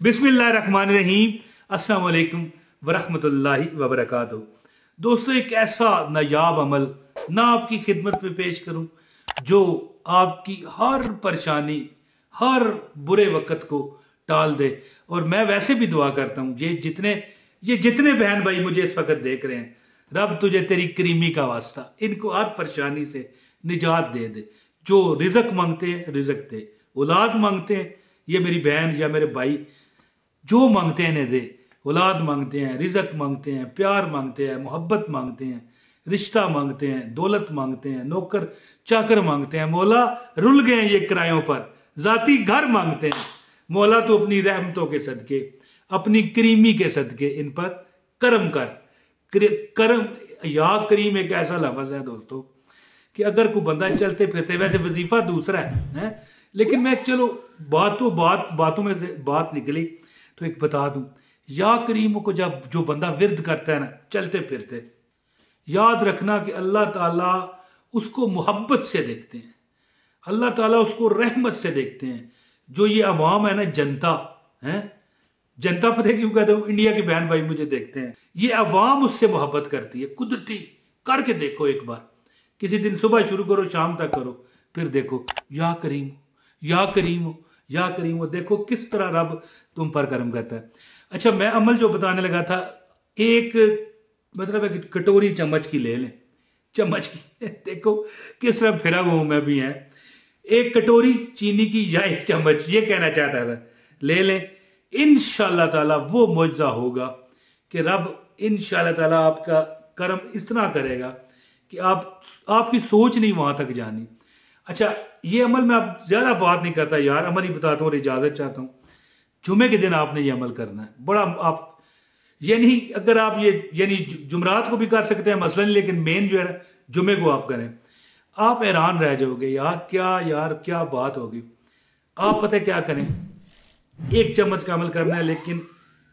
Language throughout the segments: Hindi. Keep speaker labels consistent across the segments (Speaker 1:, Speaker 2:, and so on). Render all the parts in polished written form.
Speaker 1: बिस्मिल्लाहिर्रहमानिर्रहीम। अस्सलाम वालेकुम वरहमतुल्लाहि वबरकातुहू। दोस्तों, एक ऐसा नायाब अमल ना आपकी खिदमत में पेश करूं जो आपकी हर परेशानी, हर बुरे वक्त को टाल दे। और मैं वैसे भी दुआ करता हूं, ये जितने बहन भाई मुझे इस वक्त देख रहे हैं, रब तुझे तेरी करीमी का वास्ता इनको हर परेशानी से निजात दे दे। जो रिजक मांगते हैं रिजक दे, औलाद मांगते हैं, ये मेरी बहन या मेरे भाई जो मांगते हैं इन्हें दे। औलाद मांगते हैं, रिजक मांगते हैं, प्यार मांगते हैं, मोहब्बत मांगते हैं, रिश्ता मांगते हैं, दौलत मांगते हैं, नौकर चाकर मांगते हैं। मौला रुल गए हैं ये किरायों पर, जाती घर मांगते हैं। मौला तो अपनी रहमतों के सदके, अपनी करीमी के सदके इन पर करम कर। करम या करीम एक ऐसा लफ्ज है दोस्तों कि अगर कोई बंदा चलते फिरते, वैसे वजीफा दूसरा है, लेकिन मैं चलो बातों में से बात निकली तो एक बता दूं, या करीम को जब जो बंदा विर्द करता है ना चलते फिरते, याद रखना कि अल्लाह ताला उसको मोहब्बत से देखते हैं, अल्लाह ताला उसको रहमत से देखते हैं। जो ये अवाम है ना, जनता है, जनता पता क्यों कहते हो, इंडिया के बहन भाई मुझे देखते हैं, ये अवाम उससे मोहब्बत करती है। कुदरती करके देखो एक बार, किसी दिन सुबह शुरू करो, शाम तक करो, फिर देखो या करीम, या करीम, या करीम, देखो किस तरह रब तुम पर करम करता है। अच्छा, मैं अमल जो बताने लगा था, एक मतलब है कि कटोरी चम्मच की ले लें, चम्मच की देखो किस तरह फिरा हुआ हूं मैं भी है। एक कटोरी चीनी की या एक चम्मच, ये कहना चाहता था, ले लें। इंशाअल्लाह ताला वो मुआवजा होगा कि रब इंशाअल्लाह ताला आपका करम इतना करेगा कि आपकी सोच नहीं वहां तक जानी। अच्छा, ये अमल मैं अब ज्यादा बात नहीं करता यार, अमल ही बताता हूँ और इजाजत चाहता हूँ। जुमे के दिन आपने ये अमल करना है, बड़ा आप ये नहीं, अगर आप ये यानी जुमरात को भी कर सकते हैं मसलन, लेकिन मेन जो है जुमे को आप करें, आप हैरान रह जाओगे यार क्या बात होगी। आप पता क्या करें, एक चम्मच का अमल करना है, लेकिन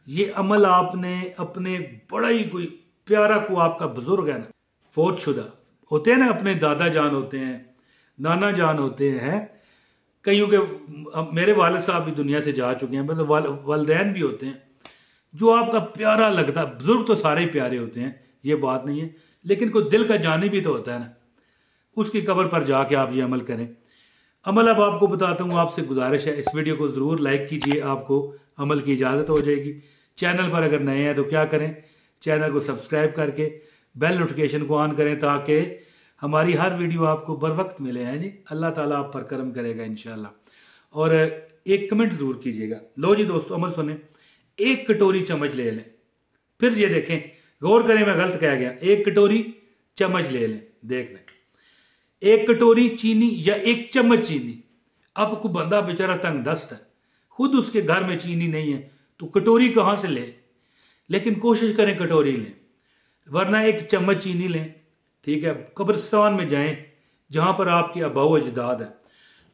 Speaker 1: ये अमल आपने अपने बड़ा ही कोई प्यारा को, आपका बुजुर्ग है ना, फौत शुदा होते हैं ना, अपने दादा जान होते हैं, नाना जान होते हैं, कईयों के मेरे वालिद साहब भी दुनिया से जा चुके हैं, मतलब वालिदैन भी होते हैं, जो आपका प्यारा लगता है। बुजुर्ग तो सारे ही प्यारे होते हैं, ये बात नहीं है, लेकिन कोई दिल का जानी भी तो होता है ना, उसकी कब्र पर जाके आप ये अमल करें। अमल अब आपको बताता हूँ, आपसे गुजारिश है इस वीडियो को ज़रूर लाइक कीजिए, आपको अमल की इजाज़त हो जाएगी। चैनल पर अगर नए हैं तो क्या करें, चैनल को सब्सक्राइब करके बेल नोटिफिकेशन को ऑन करें ताकि हमारी हर वीडियो आपको बर वक्त मिले हैं जी। अल्लाह ताला आप पर करम करेगा इंशाल्लाह। और एक कमेंट ज़रूर कीजिएगा। लो जी दोस्तों, अमल सुने, एक कटोरी चम्मच ले लें, फिर ये देखें, गौर करें मैं गलत कह गया, एक कटोरी चम्मच ले लें, देख लें, एक कटोरी चीनी या एक चम्मच चीनी। अब को बंदा बेचारा तंग दस्त है, खुद उसके घर में चीनी नहीं है तो कटोरी कहां से ले, लेकिन कोशिश करें कटोरी लें, वरना एक चम्मच चीनी लें, ठीक है। कब्रिस्तान में जाएं जहां पर आपके आबाओ अजदाद है,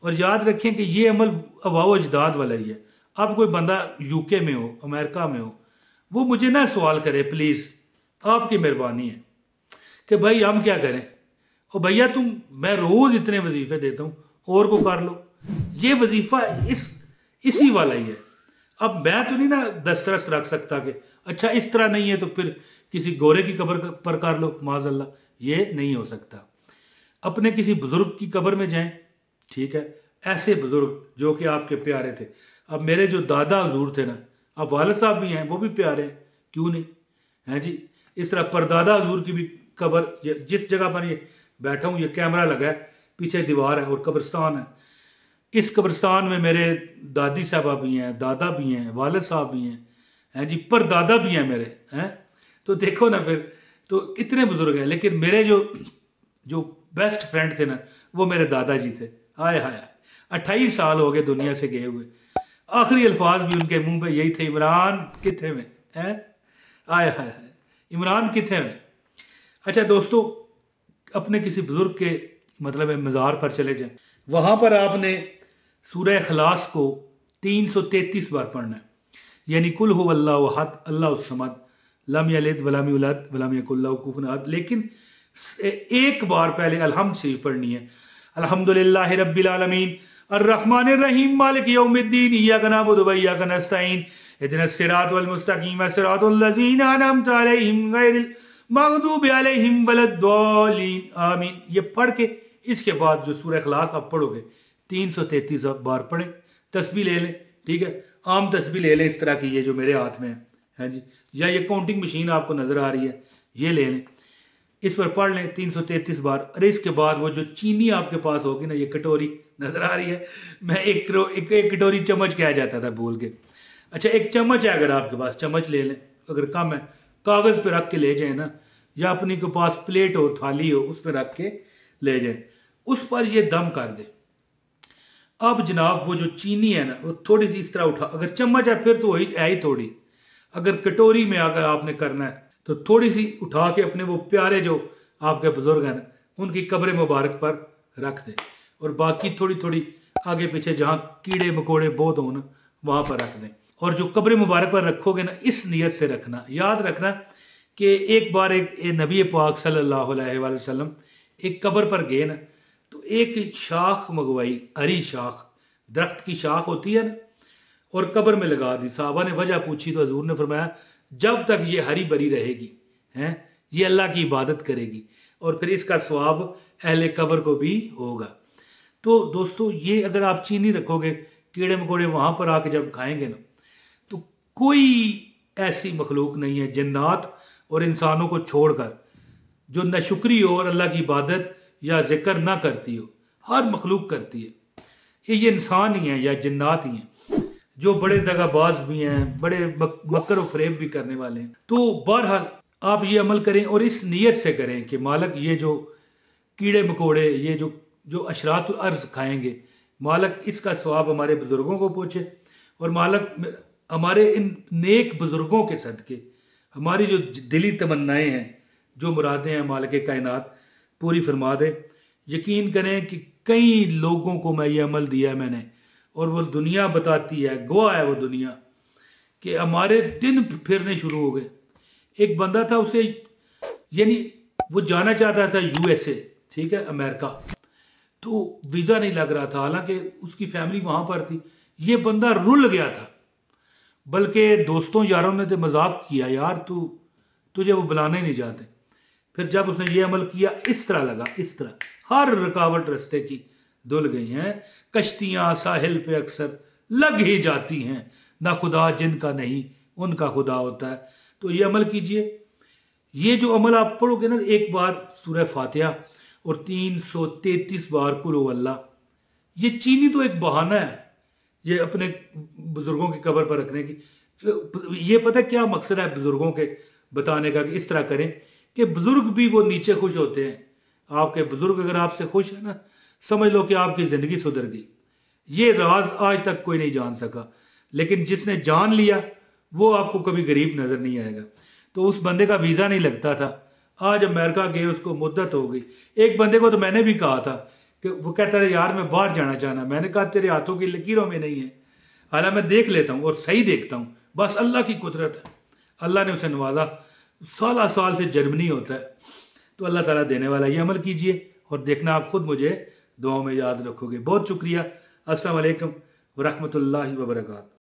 Speaker 1: और याद रखें कि ये अमल आबाओ अजदाद वाला ही है। अब कोई बंदा यूके में हो, अमेरिका में हो, वो मुझे ना सवाल करे प्लीज, आपकी मेहरबानी है कि भाई हम क्या करें, और भैया मैं रोज इतने वजीफे देता हूं, और को कर लो, ये वजीफा इसी वाला ही है। अब मैं तो नहीं ना दस्तरस रख सकता कि अच्छा इस तरह नहीं है तो फिर किसी गोरे की कब्र पर कर लो, माज़अल्लाह, ये नहीं हो सकता। अपने किसी बुजुर्ग की कब्र में जाएं, ठीक है, ऐसे बुजुर्ग जो कि आपके प्यारे थे। अब मेरे जो दादा हुजूर थे ना, अब वालिद साहब भी हैं, वो भी प्यारे हैं, क्यों नहीं है जी। इस तरह परदादा हुजूर की भी कब्र, जिस जगह पर ये बैठा हूं, ये कैमरा लगा है, पीछे दीवार है और कब्रिस्तान है। इस कब्रिस्तान में मेरे दादी साहबा भी हैं, दादा भी हैं, वालिद साहब भी हैं जी, परदादा भी हैं मेरे, हैं। तो देखो ना, फिर तो कितने बुजुर्ग हैं। लेकिन मेरे जो बेस्ट फ्रेंड थे ना, वो मेरे दादाजी थे। हाय हाय, 28 साल हो गए दुनिया से गए हुए, आखिरी अल्फाज भी उनके मुंह पे यही थे, इमरान किथे में है, हाय हाय, इमरान किथे में। अच्छा दोस्तों, अपने किसी बुजुर्ग के मतलब मज़ार पर चले जाएं, वहां पर आपने सूरह इखलास को 333 बार पढ़ना है, यानी कुल हु अल्लाहु अहद अल्लाहु समद लम यलिद वलम यूलद वलम यकुल लहू कुफुवन अहद। लेकिन एक बार पहले अल्हम्द शरीफ पढ़नी है, अल्हम्दुलिल्लाहि रब्बिल आलमीन अर्रहमानिर रहीम मालिक यौमिद्दीन इय्याका नअबुदु व इय्याका नस्तईन इहदिनस सिरातल मुस्तकीम सिरातल लज़ीना अनअमता अलैहिम गैरिल मग़दूबि अलैहिम वलद्दालीन आमीन। ये पढ़ के इसके बाद जो सूरह इखलास आप पढ़ोगे 333 बार पढ़े। तस्बीह ले लें, ठीक है, आम तस्बीह ले लें इस तरह की, ये जो मेरे हाथ में है जी, या ये काउंटिंग मशीन आपको नजर आ रही है, ये ले लें, इस पर पढ़ लें 333 बार। अरे इसके बाद वो जो चीनी आपके पास होगी ना, ये कटोरी नजर आ रही है, मैं एक कटोरी चम्मच कहा जाता था भूल के। अच्छा, एक चम्मच है, अगर आपके पास चम्मच ले लें, अगर कम है कागज पे रख के ले जाए ना, या अपने के पास प्लेट हो थाली हो उस पर रख के ले जाए, उस पर ये दम कर दे। अब जनाब वो जो चीनी है ना, वो थोड़ी सी इस तरह उठा, अगर चम्मच है फिर तो वही है ही थोड़ी, अगर कटोरी में अगर आपने करना है तो थोड़ी सी उठा के अपने वो प्यारे जो आपके बुजुर्ग हैं उनकी कब्र मुबारक पर रख दें, और बाकी थोड़ी थोड़ी आगे पीछे जहां कीड़े मकोड़े बहुत हो ना वहां पर रख दें। और जो कब्र मुबारक पर रखोगे ना, इस नियत से रखना, याद रखना कि एक बार एक नबी पाक सल्लल्लाहु अलैहि वसल्लम एक कब्र पर गए ना, तो एक शाख मंगवाई, हरी शाख, दरख्त की शाख होती है ना, और कब्र में लगा दी। साहबा ने वजह पूछी तो हजूर ने फरमाया जब तक ये हरी भरी रहेगी हैं, ये अल्लाह की इबादत करेगी और फिर इसका स्वाब अहले कब्र को भी होगा। तो दोस्तों, ये अगर आप चीनी रखोगे, कीड़े मकोड़े वहां पर आके जब खाएंगे ना, तो कोई ऐसी मखलूक नहीं है जिन्नात और इंसानों को छोड़कर जो न शुक्री हो और अल्लाह की इबादत या जिक्र ना करती हो। हर मखलूक करती है, ये इंसान ही है या जिन्नात ही हैं जो बड़े दगाबाज भी हैं, बड़े मकर फरेब भी करने वाले हैं। तो बहरहाल आप ये अमल करें और इस नीयत से करें कि मालिक ये जो कीड़े मकोड़े, ये जो अशरातुल अर्ज़ खाएंगे, मालिक इसका स्वाब हमारे बुजुर्गों को पहुँचे, और मालिक हमारे इन नेक बुजुर्गों के सदके हमारी जो दिली तमन्नाएं हैं, जो मुरादें हैं, मालिक कायनात पूरी फरमा दे। यकीन करें कि कई लोगों को मैं ये अमल दिया मैंने, और वो दुनिया बताती है, गवाह है वो दुनिया, कि हमारे दिन फिरने शुरू हो गए। एक बंदा था, उसे यानी वो जाना चाहता था यूएसए, ठीक है, अमेरिका, तो वीजा नहीं लग रहा था, हालांकि उसकी फैमिली वहां पर थी। ये बंदा रुल गया था, बल्कि दोस्तों यारों ने तो मजाक किया, यार तुझे वो बुलाने ही नहीं जाते। फिर जब उसने ये अमल किया, इस तरह लगा, इस तरह हर रुकावट रास्ते की धुल गई हैं। कश्तियां साहिल पे अक्सर लग ही जाती हैं, ना खुदा जिनका नहीं उनका खुदा होता है। तो ये अमल कीजिए। ये जो अमल आप पढ़ोगे ना, एक बार सूरह फातिहा और 333 बार कुल अल्लाह, ये चीनी तो एक बहाना है ये अपने बुजुर्गों की कब्र पर रखने की। ये पता क्या मकसद है बुजुर्गों के बताने का, कि इस तरह करें कि बुजुर्ग भी वो नीचे खुश होते हैं। आपके बुजुर्ग अगर आपसे खुश है ना, समझ लो कि आपकी जिंदगी सुधर गई। ये राज आज तक कोई नहीं जान सका, लेकिन जिसने जान लिया वो आपको कभी गरीब नजर नहीं आएगा। तो उस बंदे का वीजा नहीं लगता था, आज अमेरिका गए, उसको मुद्दत हो गई। एक बंदे को तो मैंने भी कहा था कि वो कहता था यार मैं बाहर जाना चाहना, मैंने कहा तेरे हाथों की लकीरों में नहीं है। हालांकि मैं देख लेता हूँ और सही देखता हूँ, बस अल्लाह की कुदरत है, अल्लाह ने उसे नवाजा। साल से जर्मनी होता है, तो अल्लाह ताला देने वाला। ये अमल कीजिए और देखना आप खुद मुझे दुआओं में याद रखोगे। बहुत शुक्रिया। अस्सलाम वालेकुम व रहमतुल्लाहि व बरकातहू।